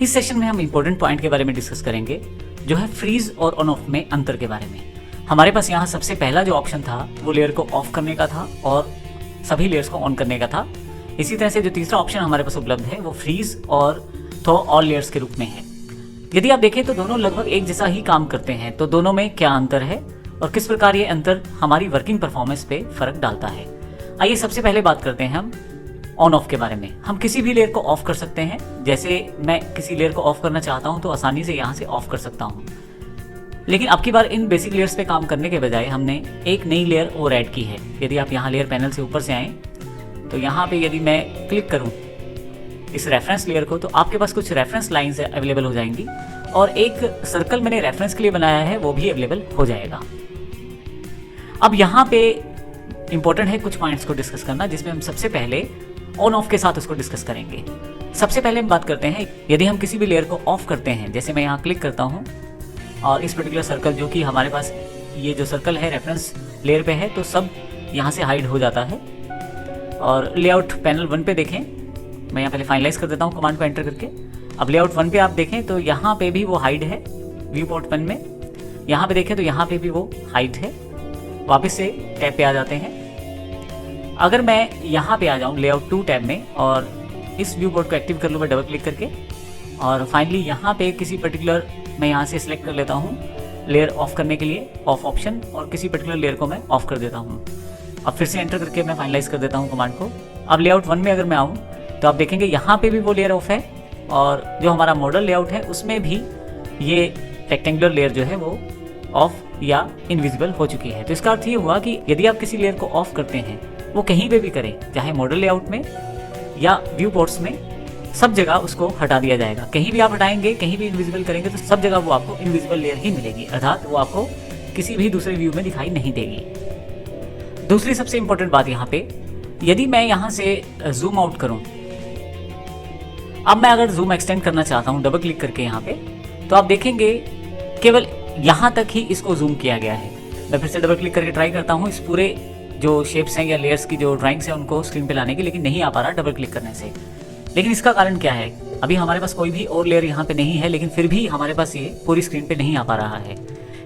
इस सेशन में हम इंपॉर्टेंट पॉइंट के बारे में डिस्कस करेंगे, जो है फ्रीज और ऑन ऑफ में अंतर के बारे में। हमारे पास यहाँ सबसे पहला जो ऑप्शन था वो लेयर को ऑफ करने का था और सभी लेयर्स को ऑन करने का था। इसी तरह से जो तीसरा ऑप्शन हमारे पास उपलब्ध है वो फ्रीज और थॉ ऑल लेयर्स के रूप में है। यदि आप देखें तो दोनों लगभग एक जैसा ही काम करते हैं, तो दोनों में क्या अंतर है और किस प्रकार ये अंतर हमारी वर्किंग परफॉर्मेंस पे फर्क डालता है। आइए सबसे पहले बात करते हैं हम ऑन ऑफ के बारे में। हम किसी भी लेयर को ऑफ कर सकते हैं। जैसे मैं किसी लेयर को ऑफ करना चाहता हूं तो आसानी से यहाँ से ऑफ कर सकता हूं, लेकिन अब की बार इन बेसिक लेयर्स पे काम करने के बजाय हमने एक नई लेयर और ऐड की है। यदि आप यहाँ लेयर पैनल से ऊपर से आएँ तो यहाँ पे यदि मैं क्लिक करूँ इस रेफरेंस लेयर को, तो आपके पास कुछ रेफरेंस लाइन्स अवेलेबल हो जाएंगी और एक सर्कल मैंने रेफरेंस के लिए बनाया है वो भी अवेलेबल हो जाएगा। अब यहाँ पे इंपॉर्टेंट है कुछ पॉइंट्स को डिस्कस करना, जिसमें हम सबसे पहले ऑन ऑफ के साथ उसको डिस्कस करेंगे। सबसे पहले हम बात करते हैं, यदि हम किसी भी लेयर को ऑफ करते हैं, जैसे मैं यहाँ क्लिक करता हूँ और इस पर्टिकुलर सर्कल, जो कि हमारे पास ये जो सर्कल है रेफरेंस लेयर पे है, तो सब यहाँ से हाइड हो जाता है। और लेआउट पैनल 1 पे देखें, मैं यहाँ पहले फाइनलाइज कर देता हूँ कमांड को एंटर करके। अब लेआउट 1 पे आप देखें तो यहाँ पे भी वो हाइड है व्यू पोर्ट 1 में। यहाँ पे देखें तो यहाँ पे भी वो हाइड है। वापस से टैब पे आ जाते हैं। अगर मैं यहाँ पे आ जाऊँ लेआउट 2 टैब में और इस व्यू पोर्ट को एक्टिव कर लूँ मैं डबल क्लिक करके, और फाइनली यहाँ पे किसी पर्टिकुलर मैं यहाँ से सिलेक्ट कर लेता हूँ लेयर ऑफ करने के लिए ऑफ ऑप्शन, और किसी पर्टिकुलर लेयर को मैं ऑफ कर देता हूँ। अब फिर से एंटर करके मैं फाइनलाइज कर देता हूँ कमांड को। अब लेआउट 1 में अगर मैं आऊँ तो आप देखेंगे यहाँ पे भी वो लेयर ऑफ है, और जो हमारा मॉडल लेआउट है उसमें भी ये रेक्टेंगुलर लेयर जो है वो ऑफ या इनविजिबल हो चुकी है। तो इसका अर्थ ये हुआ कि यदि आप किसी लेयर को ऑफ करते हैं, वो कहीं पे भी करें, चाहे मॉडल लेआउट में या व्यू पोर्ट्स में, सब जगह उसको हटा दिया जाएगा। कहीं भी आप हटाएंगे, कहीं भी इनविजिबल करेंगे तो सब जगह वो आपको इनविजिबल लेयर ही मिलेगी, अर्थात वो आपको किसी भी दूसरे व्यू में दिखाई नहीं देगी। दूसरी सबसे इंपॉर्टेंट बात यहाँ पे, यदि मैं यहाँ से जूम आउट करूँ, अब मैं अगर जूम एक्सटेंड करना चाहता हूँ डबल क्लिक करके यहाँ पे, तो आप देखेंगे केवल यहाँ तक ही इसको जूम किया गया है। मैं फिर से डबल क्लिक करके ट्राई करता हूँ इस पूरे जो शेप्स हैं या लेयर्स की जो ड्राइंग्स हैं उनको स्क्रीन पे लाने की, लेकिन नहीं आ पा रहा डबल क्लिक करने से। लेकिन इसका कारण क्या है? अभी हमारे पास कोई भी और लेयर यहाँ पे नहीं है, लेकिन फिर भी हमारे पास ये पूरी स्क्रीन पे नहीं आ पा रहा है।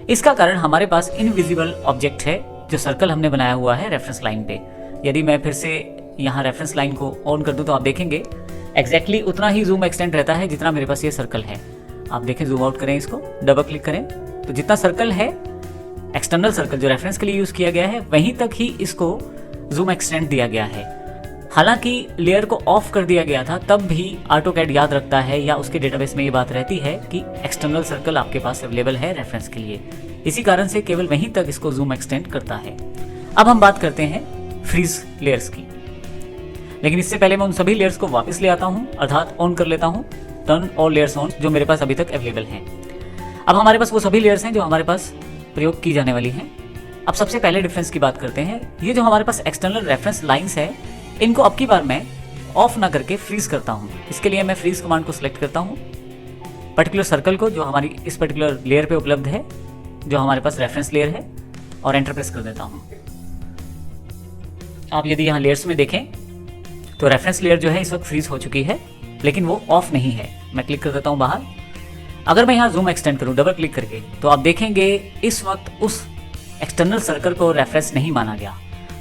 इसका कारण हमारे पास इनविजिबल ऑब्जेक्ट है, जो सर्कल हमने बनाया हुआ है रेफरेंस लाइन पे। यदि मैं फिर से यहाँ रेफरेंस लाइन को ऑन कर दूँ तो आप देखेंगे एग्जैक्टली उतना ही जूम एक्सटेंड रहता है जितना मेरे पास ये सर्कल है। आप देखें, जूम आउट करें, इसको डबल क्लिक करें तो जितना सर्कल है, एक्सटर्नल सर्कल जो रेफरेंस के लिए यूज किया गया है, वहीं तक ही इसको जूम एक्सटेंड दिया गया है। हालांकि लेयर को ऑफ कर दिया गया था, तब भी ऑटोकैड याद रखता है या उसके डेटाबेस में ये बात रहती है कि एक्सटर्नल सर्कल आपके पास अवेलेबल है रेफरेंस के लिए। इसी कारण से केवल वहीं तक इसको जूम एक्सटेंड करता है। अब हम बात करते हैं फ्रीज लेयर्स की, लेकिन इससे पहले मैं उन सभी लेयर्स को वापस ले आता हूं, अर्थात ऑन कर लेता हूं टर्न ऑल लेयर्स ऑन, जो मेरे पास अभी तक अवेलेबल हैं। अब हमारे पास वो सभी लेयर्स हैं जो हमारे पास प्रयोग की जाने वाली हैं। अब सबसे पहले डिफरेंस की बात करते हैं। ये जो हमारे पास एक्सटर्नल रेफरेंस लाइंस है, इनको अब की बार मैं ऑफ ना करके फ्रीज करता हूँ। इसके लिए मैं फ्रीज कमांड को सिलेक्ट करता हूँ, पर्टिकुलर सर्कल को जो हमारी इस पर्टिकुलर लेयर पे उपलब्ध है, जो हमारे पास रेफरेंस लेयर है, और एंटर प्रेस कर देता हूँ। आप यदि यहाँ लेयर्स में देखें तो रेफरेंस लेयर जो है इस वक्त फ्रीज हो चुकी है, लेकिन वो ऑफ नहीं है। मैं क्लिक कर देता हूँ बाहर। अगर मैं यहाँ जूम एक्सटेंड करूँ डबल क्लिक करके, तो आप देखेंगे इस वक्त उस एक्सटर्नल सर्कल को रेफरेंस नहीं माना गया।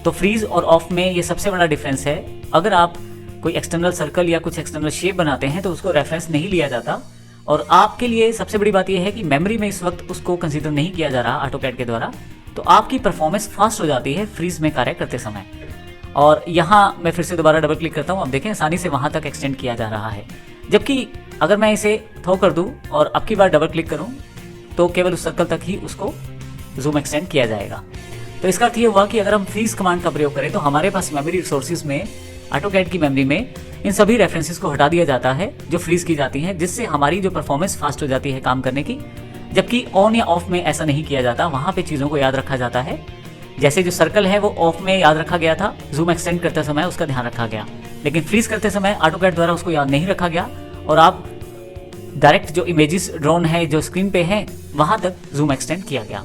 तो फ्रीज और ऑफ में ये सबसे बड़ा डिफरेंस है। अगर आप कोई एक्सटर्नल सर्कल या कुछ एक्सटर्नल शेप बनाते हैं तो उसको रेफरेंस नहीं लिया जाता, और आपके लिए सबसे बड़ी बात यह है कि मेमोरी में इस वक्त उसको कंसीडर नहीं किया जा रहा ऑटोकैड के द्वारा, तो आपकी परफॉर्मेंस फास्ट हो जाती है फ्रीज में कार्य करते समय। और यहाँ मैं फिर से दोबारा डबल क्लिक करता हूँ, आप देखें आसानी से वहां तक एक्सटेंड किया जा रहा है। जबकि अगर मैं इसे थ्रो कर दूं और अब की बार डबल क्लिक करूं तो केवल उस सर्कल तक ही उसको जूम एक्सटेंड किया जाएगा। तो इसका अर्थ ये हुआ कि अगर हम फ्रीज कमांड का प्रयोग करें तो हमारे पास मेमोरी रिसोर्सेज में, ऑटोकैड की मेमोरी में, इन सभी रेफरेंसेस को हटा दिया जाता है जो फ्रीज की जाती हैं, जिससे हमारी जो परफॉर्मेंस फास्ट हो जाती है काम करने की। जबकि ऑन या ऑफ में ऐसा नहीं किया जाता, वहां पे चीज़ों को याद रखा जाता है। जैसे जो सर्कल है वो ऑफ में याद रखा गया था, जूम एक्सटेंड करते समय उसका ध्यान रखा गया, लेकिन फ्रीज करते समय ऑटोकैड द्वारा उसको याद नहीं रखा गया, और आप डायरेक्ट जो इमेजेस ड्रॉन है जो स्क्रीन पे है वहां तक जूम एक्सटेंड किया गया।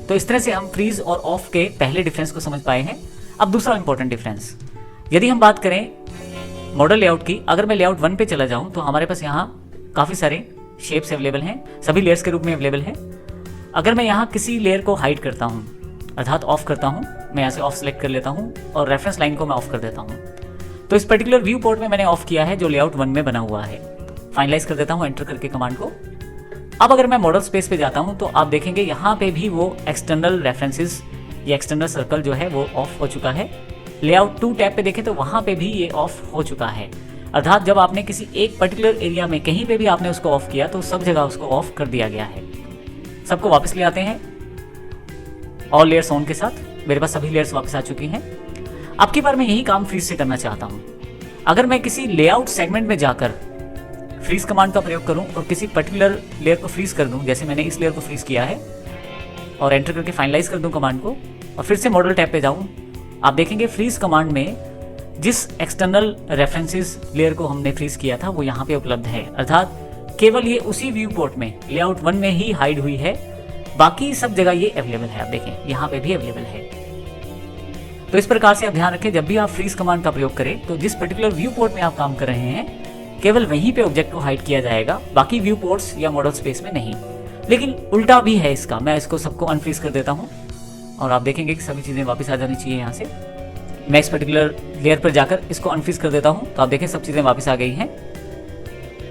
तो इस तरह से हम फ्रीज और ऑफ के पहले डिफरेंस को समझ पाए हैं। अब दूसरा इंपॉर्टेंट डिफरेंस, यदि हम बात करें मॉडल लेआउट की, अगर मैं लेआउट 1 पे चला जाऊं तो हमारे पास यहाँ काफ़ी सारे शेप्स अवेलेबल हैं, सभी लेयर्स के रूप में अवेलेबल है। अगर मैं यहाँ किसी लेयर को हाइड करता हूँ अर्थात ऑफ करता हूँ, मैं यहाँ से ऑफ सेलेक्ट कर लेता हूँ और रेफरेंस लाइन को मैं ऑफ कर देता हूँ, तो इस पर्टिकुलर व्यू पोर्ट में मैंने ऑफ किया है जो लेआउट 1 में बना हुआ है। फाइनलाइज कर देता हूँ एंटर करके कमांड को। अब अगर मैं मॉडल स्पेस पे जाता हूँ तो आप देखेंगे यहाँ पे भी वो एक्सटर्नल रेफरेंसेस या एक्सटर्नल सर्कल जो है वो ऑफ हो चुका है। लेआउट 2 टैब पे देखें तो वहाँ पे भी ये ऑफ हो चुका है। अर्थात जब आपने किसी एक पर्टिकुलर एरिया में कहीं पे भी आपने उसको ऑफ किया तो सब जगह उसको ऑफ कर दिया गया है। सबको वापस ले आते हैं ऑल लेयर्स ऑन के साथ। मेरे पास सभी लेयर्स वापस आ चुकी हैं। अब की बार मैं यही काम फ्रीज से करना चाहता हूँ। अगर मैं किसी लेआउट सेगमेंट में जाकर फ्रीज कमांड का प्रयोग करूं और किसी पर्टिकुलर लेयर को फ्रीज कर दूं, जैसे मैंने इस लेयर को फ्रीज किया है और एंटर करके फाइनलाइज कर दूं कमांड को और फिर से मॉडल टैब पे जाऊं, आप देखेंगे फ्रीज कमांड में जिस एक्सटर्नल रेफरेंसेस लेयर को हमने फ्रीज किया था वो यहाँ पे उपलब्ध है। अर्थात केवल ये उसी व्यू पोर्ट में लेआउट 1 में ही हाइड हुई है, बाकी सब जगह ये अवेलेबल है। आप देखें यहाँ पे भी अवेलेबल है। तो इस प्रकार से आप ध्यान रखें, जब भी आप फ्रीज कमांड का प्रयोग करें तो जिस पर्टिकुलर व्यू पोर्ट में आप काम कर रहे हैं केवल वहीं पे ऑब्जेक्ट को हाइड किया जाएगा, बाकी व्यू पोर्ट्स या मॉडल स्पेस में नहीं। लेकिन उल्टा भी है इसका। मैं इसको सबको अनफ्रीज कर देता हूँ और आप देखेंगे कि सभी चीज़ें वापस आ जानी चाहिए। यहाँ से मैं इस पर्टिकुलर लेयर पर जाकर इसको अनफ्रीज कर देता हूँ तो आप देखें सब चीज़ें वापस आ गई हैं।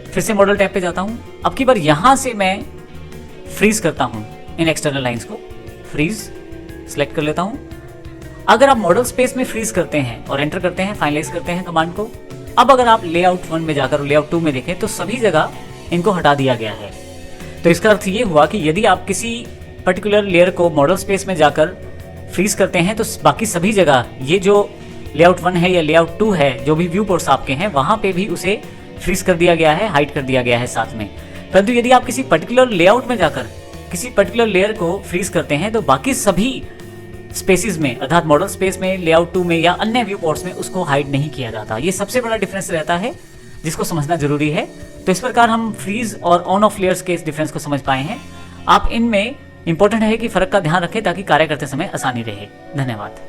फिर से मॉडल टैब पे जाता हूँ। अब की बार यहाँ से मैं फ्रीज करता हूँ इन एक्सटर्नल लाइंस को, फ्रीज सेलेक्ट कर लेता हूँ। अगर आप मॉडल स्पेस में फ्रीज करते हैं और एंटर करते हैं, फाइनलाइज करते हैं कमांड को, अब अगर आप लेआउट 1 में जाकर लेआउट 2 में देखें तो सभी जगह इनको हटा दिया गया है। तो इसका अर्थ ये हुआ कि यदि आप किसी पर्टिकुलर लेयर को मॉडल स्पेस में जाकर फ्रीज करते हैं तो बाकी सभी जगह ये जो लेआउट 1 है या लेआउट 2 है, जो भी व्यू पोर्ट्स आपके हैं वहां पे भी उसे फ्रीज कर दिया गया है, हाइड कर दिया गया है साथ में। परंतु यदि आप किसी पर्टिकुलर लेआउट में जाकर किसी पर्टिकुलर लेयर को फ्रीज करते हैं तो बाकी सभी स्पेसिस में अर्थात मॉडल स्पेस में, लेआउट 2 में या अन्य व्यू पोर्ट्स में उसको हाइड नहीं किया जाता। ये सबसे बड़ा डिफरेंस रहता है जिसको समझना जरूरी है। तो इस प्रकार हम फ्रीज और ऑन ऑफ लेयर्स के इस डिफरेंस को समझ पाए हैं। आप इनमें इंपॉर्टेंट है कि फर्क का ध्यान रखें ताकि कार्य करते समय आसानी रहे। धन्यवाद।